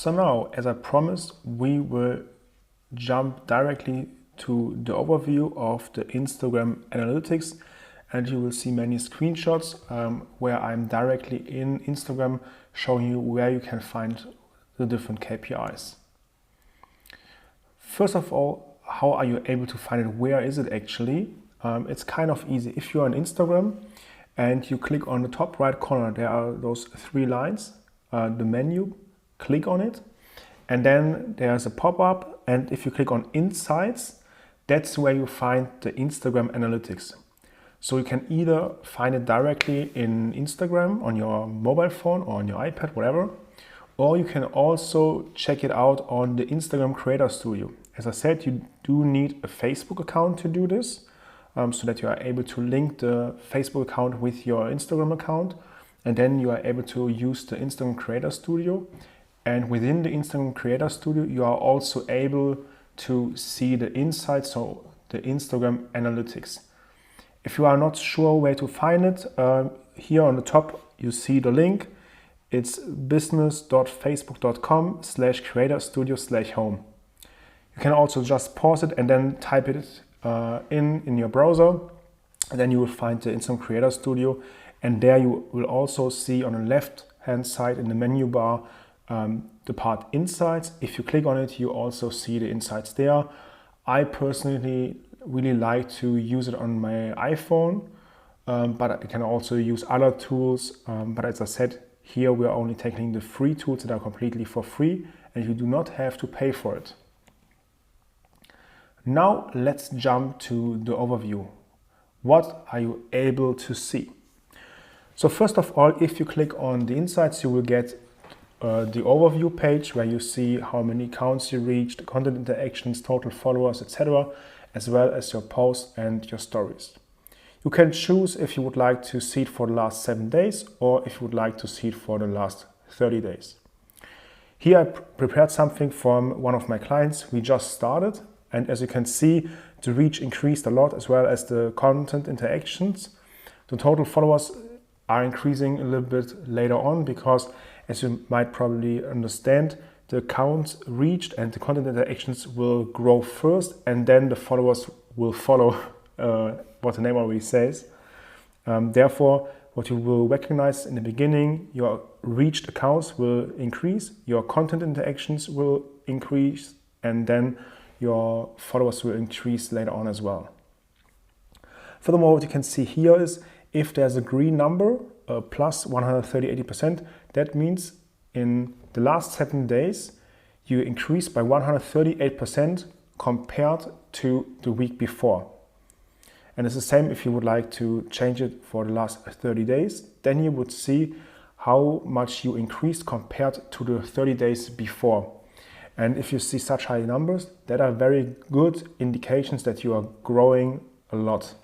So now, as I promised, we will jump directly to the overview of the Instagram analytics, and you will see many screenshots where I'm directly in Instagram showing you where you can find the different KPIs. First of all, how are you able to find it? Where is it actually? It's kind of easy. If you're on Instagram and you click on the top right corner, there are those three lines, the menu, click on it, and then there's a pop-up, and if you click on Insights, that's where you find the Instagram analytics. So you can either find it directly in Instagram on your mobile phone or on your iPad, whatever, or you can also check it out on the Instagram Creator Studio. As I said, you do need a Facebook account to do this, so that you are able to link the Facebook account with your Instagram account, and then you are able to use the Instagram Creator Studio. And within the Instagram Creator Studio, you are also able to see the insights, so the Instagram analytics. If you are not sure where to find it, here on the top you see the link. It's business.facebook.com/creatorstudio/home. You can also just pause it and then type it in your browser, and then you will find the Instagram Creator Studio, and there you will also see on the left hand side in the menu bar the part Insights. If you click on it, you also see the insights there. I personally really like to use it on my iPhone, but I can also use other tools. But as I said, here we are only taking the free tools that are completely for free, and you do not have to pay for it. Now let's jump to the overview. What are you able to see? So first of all, if you click on the Insights, you will get the overview page where you see how many accounts you reached, content interactions, total followers, etc., as well as your posts and your stories. You can choose if you would like to see it for the last 7 days or if you would like to see it for the last 30 days. Here I prepared something from one of my clients. We just started, and as you can see, the reach increased a lot, as well as the content interactions. The total followers are increasing a little bit later on because, as you might probably understand, the accounts reached and the content interactions will grow first, and then the followers will follow what the name already says. Therefore, what you will recognize in the beginning, your reached accounts will increase, your content interactions will increase, and then your followers will increase later on as well. Furthermore, what you can see here is if there's a green number, plus 130-80%, that means in the last 7 days, you increased by 138% compared to the week before. And it's the same if you would like to change it for the last 30 days, then you would see how much you increased compared to the 30 days before. And if you see such high numbers, that are very good indications that you are growing a lot.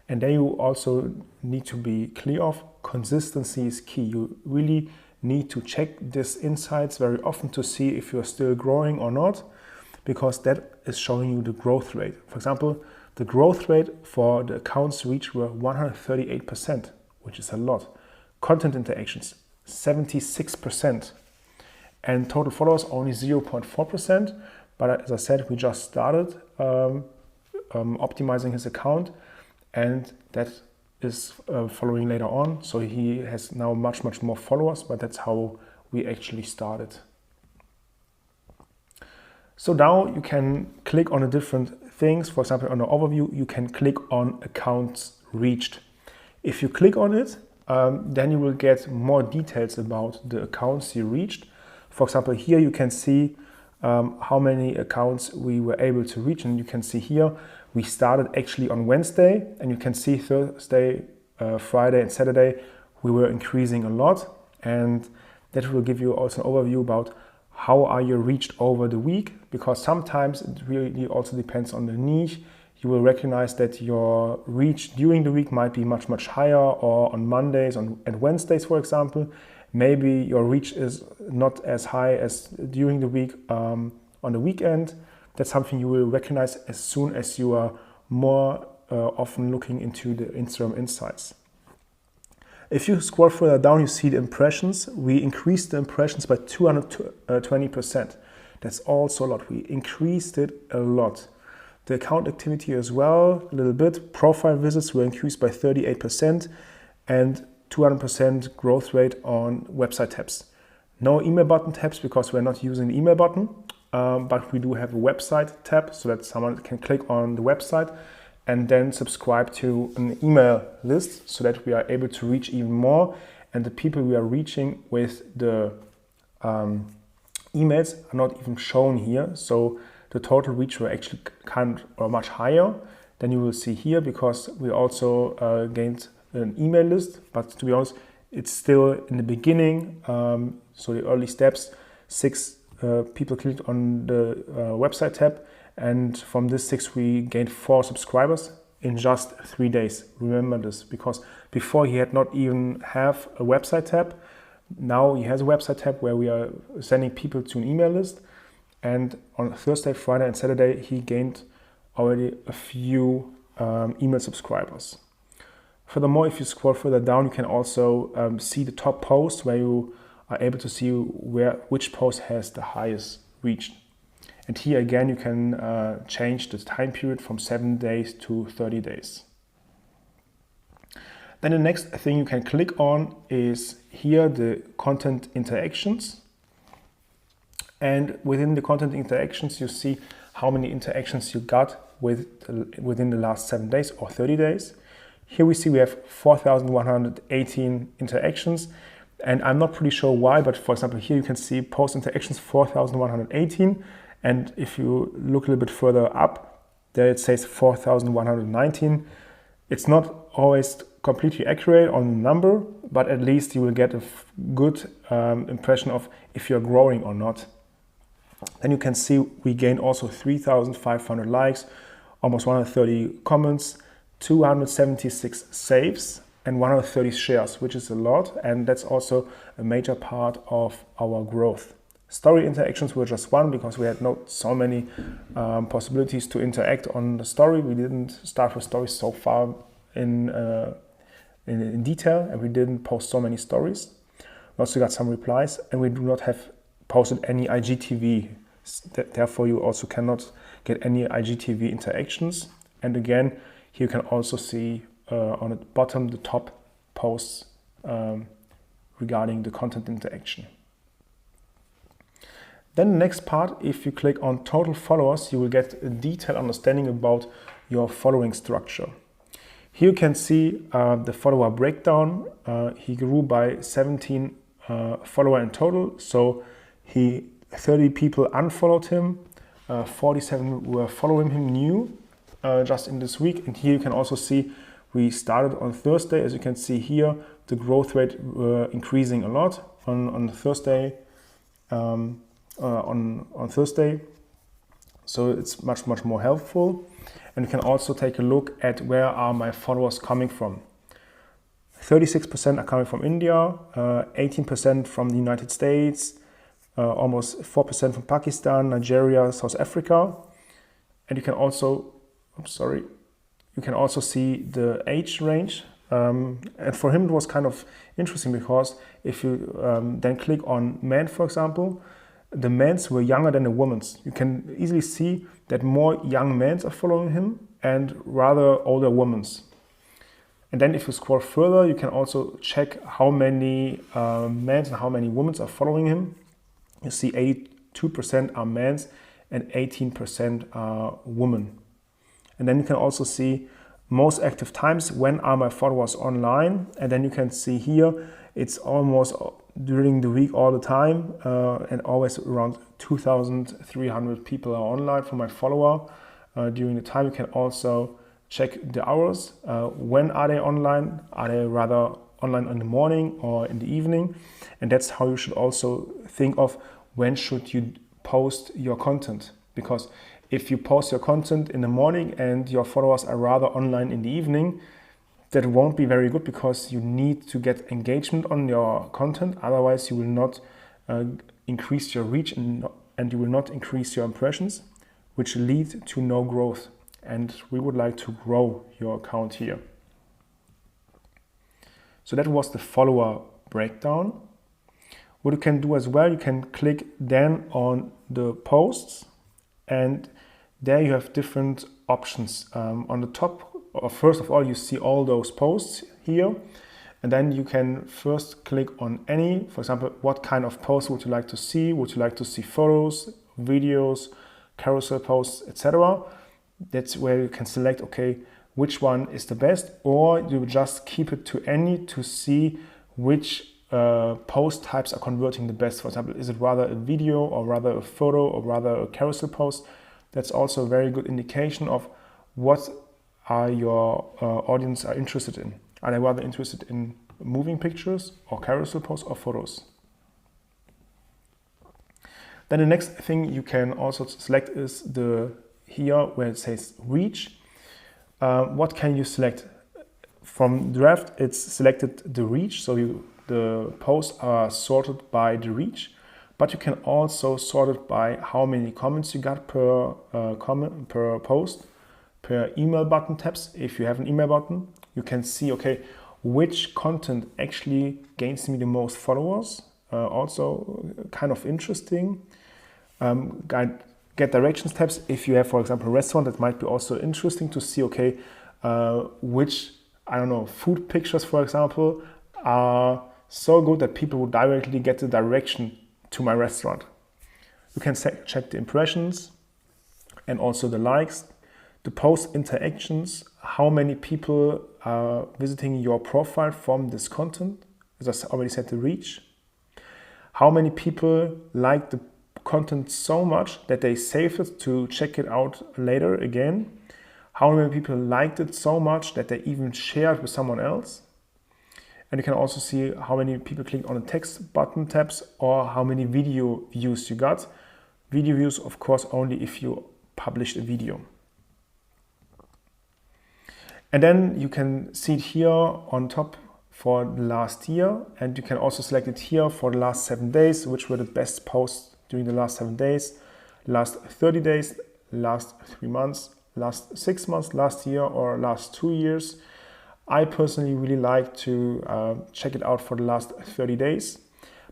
And then you also need to be clear of consistency is key. You really need to check these insights very often to see if you're still growing or not, because that is showing you the growth rate. For example, the growth rate for the accounts reached were 138%, which is a lot. Content interactions, 76%. And total followers only 0.4%. But as I said, we just started optimizing his account, and that is following later on. So he has now much more followers, but that's how we actually started. So now you can click on the different things. For example, on the overview, you can click on accounts reached. If you click on it, then you will get more details about the accounts you reached. For example, here you can see how many accounts we were able to reach, and you can see here we started actually on Wednesday, and you can see Thursday, Friday and Saturday we were increasing a lot, and that will give you also an overview about how are you reached over the week, because sometimes it really also depends on the niche. You will recognize that your reach during the week might be much higher, or on Mondays and Wednesdays, for example. Maybe your reach is not as high as during the week on the weekend. That's something you will recognize as soon as you are more often looking into the Instagram insights. If you scroll further down, you see the impressions. We increased the impressions by 220%. That's also a lot. We increased it a lot. The account activity as well, a little bit. Profile visits were increased by 38% and 200% growth rate on website tabs. No email button tabs because we're not using the email button, but we do have a website tab so that someone can click on the website and then subscribe to an email list so that we are able to reach even more. And the people we are reaching with the emails are not even shown here. So the total reach were actually much higher than you will see here because we also gained an email list. But to be honest, it's still in the beginning. So the early steps, 6 people clicked on the website tab. And from this 6, we gained 4 subscribers in just 3 days. Remember this, because before he had not even have a website tab. Now he has a website tab where we are sending people to an email list. And on Thursday, Friday, and Saturday, he gained already a few email subscribers. Furthermore, if you scroll further down, you can also see the top posts where you are able to see which post has the highest reach. And here again, you can change the time period from 7 days to 30 days. Then the next thing you can click on is here the content interactions. And within the content interactions, you see how many interactions you got within the last 7 days or 30 days. Here we see we have 4,118 interactions. And I'm not pretty sure why, but for example, here you can see post interactions 4,118. And if you look a little bit further up, there it says 4,119. It's not always completely accurate on the number, but at least you will get a good impression of if you're growing or not. Then you can see we gained also 3,500 likes, almost 130 comments, 276 saves, and 130 shares, which is a lot. And that's also a major part of our growth. Story interactions were just one because we had not so many possibilities to interact on the story. We didn't start with stories so far in detail, and we didn't post so many stories. We also got some replies, and we do not have posted any IGTV. Therefore, you also cannot get any IGTV interactions. And again, here you can also see on the bottom the top posts regarding the content interaction. Then the next part, if you click on total followers, you will get a detailed understanding about your following structure. Here you can see the follower breakdown. He grew by 17 followers in total. So 30 people unfollowed him, 47 were following him new just in this week. And here you can also see we started on Thursday. As you can see here, the growth rate were increasing a lot on Thursday. On Thursday, so it's much more helpful. And you can also take a look at where are my followers coming from. 36% are coming from India, 18% from the United States, almost 4% from Pakistan, Nigeria, South Africa. And you can also, you can also see the age range. And for him it was kind of interesting because if you then click on men, for example, the men's were younger than the women's. You can easily see that more young men's are following him and rather older women's. And then if you scroll further, you can also check how many men's and how many women's are following him. You see 82% are men's and 18% are women. And then you can also see most active times, when are my followers online. And then you can see here, it's almost during the week all the time, and always around 2,300 people are online for my follower during the time. You can also check the hours. When are they online? Are they rather online in the morning or in the evening? And that's how you should also think of when should you post your content. Because if you post your content in the morning and your followers are rather online in the evening, that won't be very good because you need to get engagement on your content. Otherwise, you will not increase your reach and you will not increase your impressions, which lead to no growth. And we would like to grow your account here. So that was the follower breakdown. What you can do as well, you can click then on the posts, and there you have different options. On the top, or first of all, you see all those posts here, and then you can first click on any, for example, what kind of post would you like to see? Would you like to see photos, videos, carousel posts, etc.? That's where you can select, okay, which one is the best, or you just keep it to any to see which post types are converting the best. For example, is it rather a video or rather a photo or rather a carousel post? That's also a very good indication of what are your audience are interested in. Are they rather interested in moving pictures or carousel posts or photos? Then the next thing you can also select is the here where it says reach. What can you select? From draft, it's selected the reach, so the posts are sorted by the reach, but you can also sort it by how many comments you got per comment, per post, per email button taps. If you have an email button, you can see, okay, which content actually gains me the most followers. Also kind of interesting. Get directions tabs. If you have, for example, a restaurant, that might be also interesting to see, okay, which, I don't know, food pictures, for example, are so good that people would directly get the direction to my restaurant. You can check the impressions and also the likes, the post interactions, how many people are visiting your profile from this content, as I already said, the reach, how many people like the content so much that they save it to check it out later again, how many people liked it so much that they even shared with someone else. And you can also see how many people click on the text button tabs or how many video views you got. Video views, of course, only if you published a video. And then you can see it here on top for the last year, and you can also select it here for the last 7 days, which were the best posts during the last 7 days, last 30 days, last 3 months, last 6 months, last year, or last 2 years. I personally really like to check it out for the last 30 days.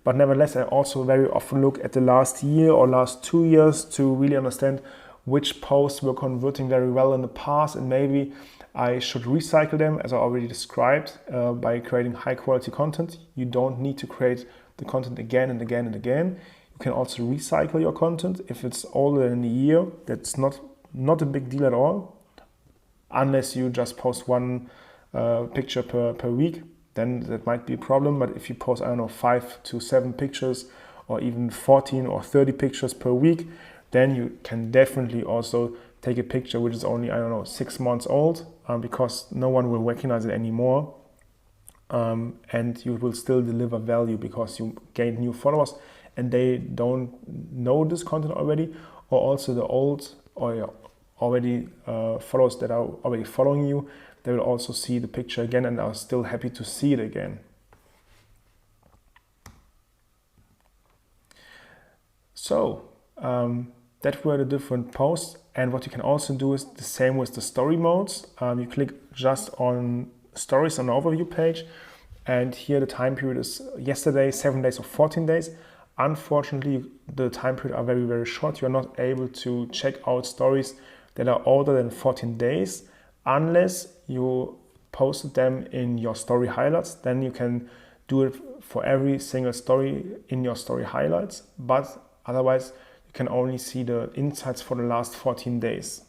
But nevertheless, I also very often look at the last year or last 2 years to really understand which posts were converting very well in the past, and maybe I should recycle them, as I already described, by creating high quality content. You don't need to create the content again and again and again. You can also recycle your content. If it's older than a year, that's not a big deal at all, unless you just post one picture per week, then that might be a problem. But if you post, I don't know, 5 to 7 pictures or even 14 or 30 pictures per week, then you can definitely also take a picture which is only, I don't know, 6 months old, because no one will recognize it anymore. And you will still deliver value because you gain new followers and they don't know this content already, or also the old or already followers that are already following you, they will also see the picture again and are still happy to see it again. So that were the different posts. And what you can also do is the same with the story modes. You click just on stories on the overview page, and here the time period is yesterday, 7 days or 14 days. Unfortunately, the time period are very, very short. You are not able to check out stories that are older than 14 days unless you posted them in your story highlights. Then you can do it for every single story in your story highlights, but otherwise you can only see the insights for the last 14 days.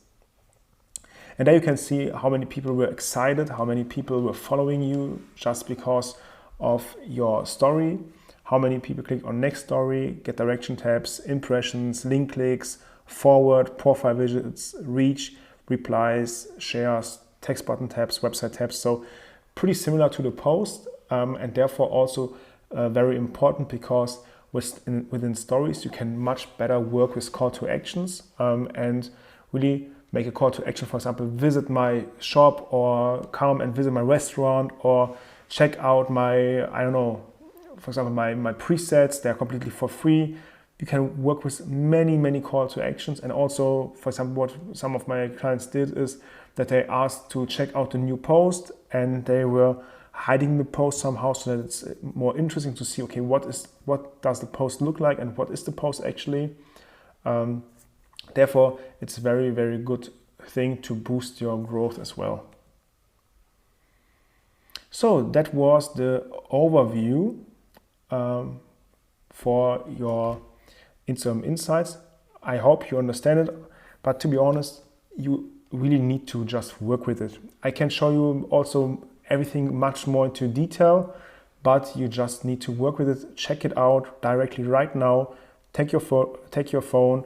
And there you can see how many people were excited, how many people were following you just because of your story, how many people click on next story, get direction tabs, impressions, link clicks, forward, profile visits, reach, replies, shares, text button tabs, website tabs. So pretty similar to the post, and therefore also very important, because within stories you can much better work with call to actions and really make a call to action. For example, visit my shop, or come and visit my restaurant, or check out my, I don't know, for example, my presets. They're completely for free. You can work with many call to actions. And also, for example, what some of my clients did is that they asked to check out the new post, and they were hiding the post somehow so that it's more interesting to see, okay, what does the post look like and what is the post actually. Therefore, it's a very, very good thing to boost your growth as well. So that was the overview for your Instagram Insights. I hope you understand it, but to be honest, you really need to just work with it. I can show you also everything much more into detail, but you just need to work with it. Check it out directly right now. Take your phone,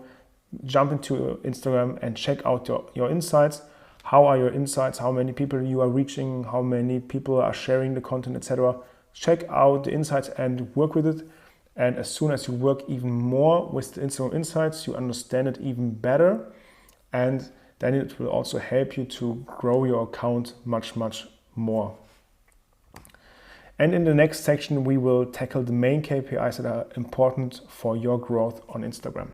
jump into Instagram and check out your insights. How are your insights? How many people you are reaching? How many people are sharing the content, etc. Check out the insights and work with it. And as soon as you work even more with the Instagram Insights, you understand it even better. And then it will also help you to grow your account much, much more. And in the next section, we will tackle the main KPIs that are important for your growth on Instagram.